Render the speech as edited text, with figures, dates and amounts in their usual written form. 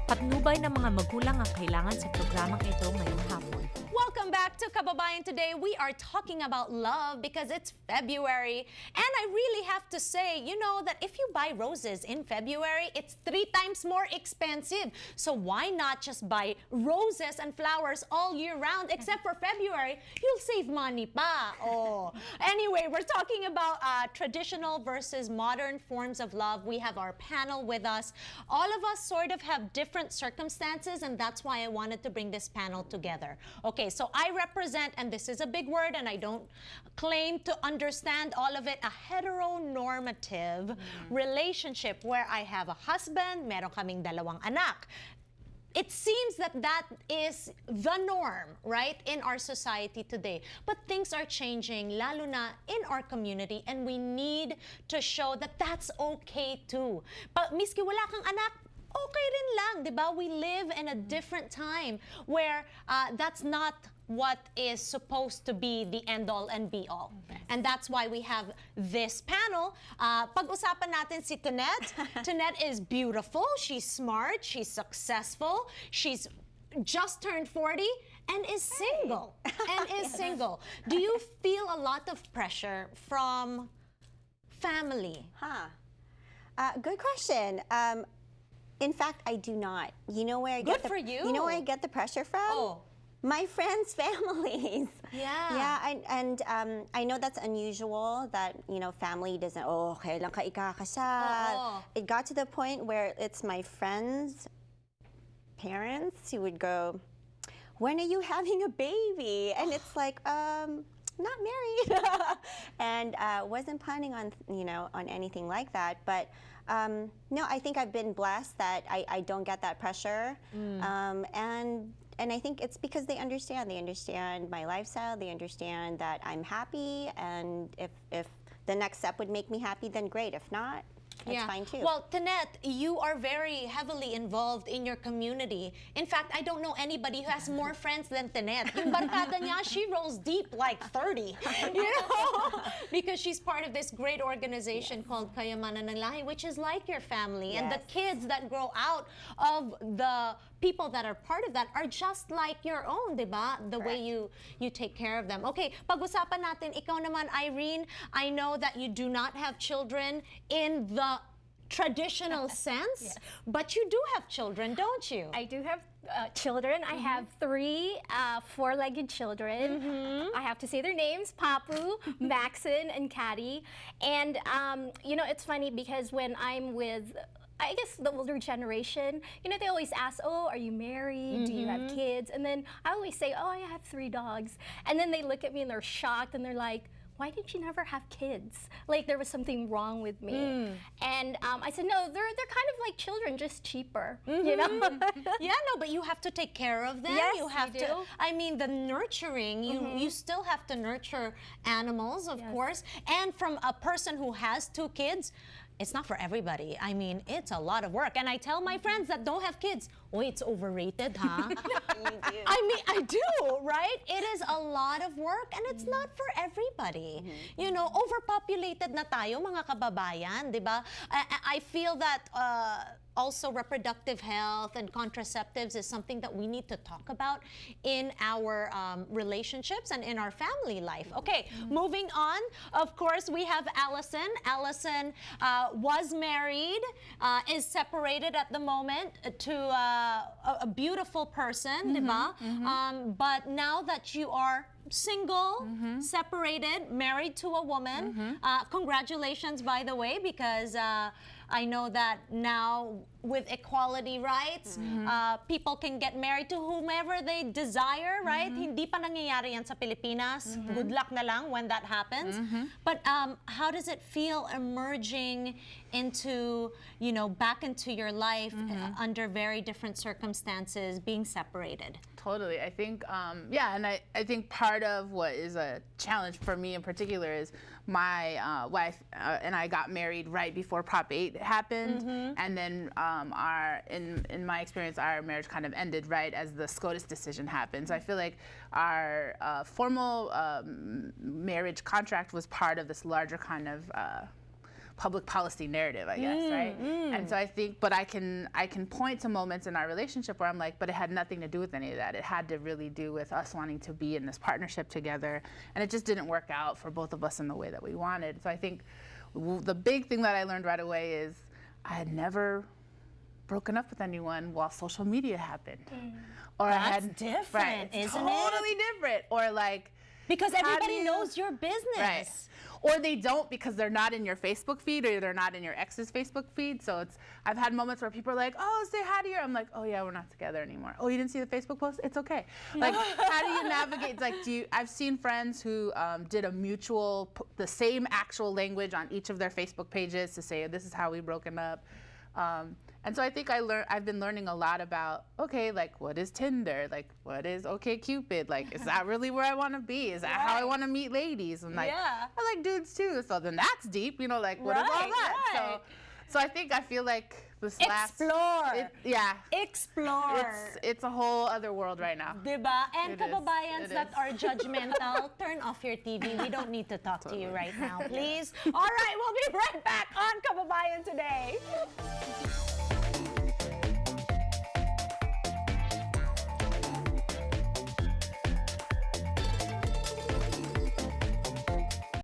Patnubay ng mga magulang ang kailangan sa programang ito ngayong hapon. Welcome back to Kababayan Today. We are talking about love because it's February. And I really have to say, you know, that if you buy roses in February, it's 3 times more expensive. So why not just buy roses and flowers all year round, except for February? You'll save money pa. Oh. Anyway, we're talking about traditional versus modern forms of love. We have our panel with us. All of us sort of have different circumstances, and that's why I wanted to bring this panel together. Okay, so I represent, and this is a big word, and I don't claim to understand all of it, a hetero-normative relationship where I have a husband, meron kaming 2 anak. It seems that that is the norm, right, in our society today. But things are changing, lalo na in our community, and we need to show that that's okay too. But miski wala kang anak, okay rin lang, di ba? We live in a different time where that's not what is supposed to be the end-all and be-all. Yes. And that's why we have this panel. Pag-usapan natin si Tonette. Tonette is beautiful, she's smart, she's successful, she's just turned 40 and is single. Single. Do you feel a lot of pressure from family? Good question. In fact, I do not. You know where I get Good for you. You know where I get the pressure from? Oh. My friends' families. Yeah. And I know that's unusual that, you know, family doesn't, oh, kailan ka ikakasal. It got to the point where it's my friends' parents who would go, when are you having a baby? And it's like, not married. And wasn't planning on, you know, on anything like that. But no, I think I've been blessed that I don't get that pressure. And I think it's because they understand. They understand my lifestyle. They understand that I'm happy. And if the next step would make me happy, then great. If not, it's fine too. Well, Tonette, you are very heavily involved in your community. In fact, I don't know anybody who has more friends than Tonette. Yung barkada niya, she rolls deep like 30, you know? Because she's part of this great organization called Kayamanan ng Lahi, which is like your family. And the kids that grow out of the people that are part of that are just like your own, di ba? The way you take care of them. Okay, pag-usapan natin, ikaw naman, Irene, I know that you do not have children in the traditional sense, but you do have children, don't you? I do have children. I have 3 4-legged children. I have to say their names, Papu, Maxon, and Caddy. And, you know, it's funny because when I'm with I guess the older generation, you know, they always ask, oh, are you married? Do you have kids? And then I always say, oh, I have 3 dogs. And then they look at me and they're shocked and they're like, why did you never have kids? Like there was something wrong with me. And I said, no, they're kind of like children, just cheaper, you know? Yeah, no, but you have to take care of them. Yes, you have to, I mean, the nurturing, you still have to nurture animals, of course. And from a person who has 2 kids, it's not for everybody. I mean, it's a lot of work. And I tell my friends that don't have kids, oh, it's overrated, huh? You do. I mean, I do, right? It is a lot of work and it's not for everybody. You know, overpopulated na tayo, mga kababayan, di ba? I feel that also reproductive health and contraceptives is something that we need to talk about in our relationships and in our family life. Okay, moving on. Of course, we have Allison. Allison was married, is separated at the moment to a beautiful person, di ba? But now that you are single, separated, married to a woman. Congratulations, by the way, because I know that now with equality rights, people can get married to whomever they desire, right? Hindi pa nangyayari yan sa Pilipinas. Good luck na lang when that happens. But how does it feel emerging into, you know, back into your life under very different circumstances, being separated? Totally. I think, yeah, and I think part of what is a challenge for me in particular is my wife and I got married right before Prop 8 happened, and then in my experience, our marriage kind of ended right as the SCOTUS decision happened. So I feel like our formal marriage contract was part of this larger kind of public policy narrative, I guess, right? And so I think, but I can point to moments in our relationship where I'm like, but it had nothing to do with any of that. It had to really do with us wanting to be in this partnership together, and it just didn't work out for both of us in the way that we wanted. So I think the big thing that I learned right away is I had never broken up with anyone while social media happened. Or That's I had different, isn't it? Totally different. Or like, Because how do everybody you- knows your business. Right. Or they don't because they're not in your Facebook feed or they're not in your ex's Facebook feed. So I've had moments where people are like, oh, say hi to your, I'm like, oh yeah, we're not together anymore. Oh, you didn't see the Facebook post? It's okay. Like, how do you navigate? Like, I've seen friends who did a mutual, the same actual language on each of their Facebook pages to say, this is how we broken up. And so I think I've been learning a lot about, okay, like, what is Tinder? Like, what is OkCupid? Like, is that really where I want to be? Is that how I want to meet ladies? And like, I like dudes too. So then that's deep, you know, like, what is all that? Right. So I think I feel like this Explore. Explore. It's a whole other world right now. Diba? And It is. kababayans It that is. are judgmental, turn off your TV. We don't need to talk to you right now, please. All right, we'll be right back on Kababayan Today.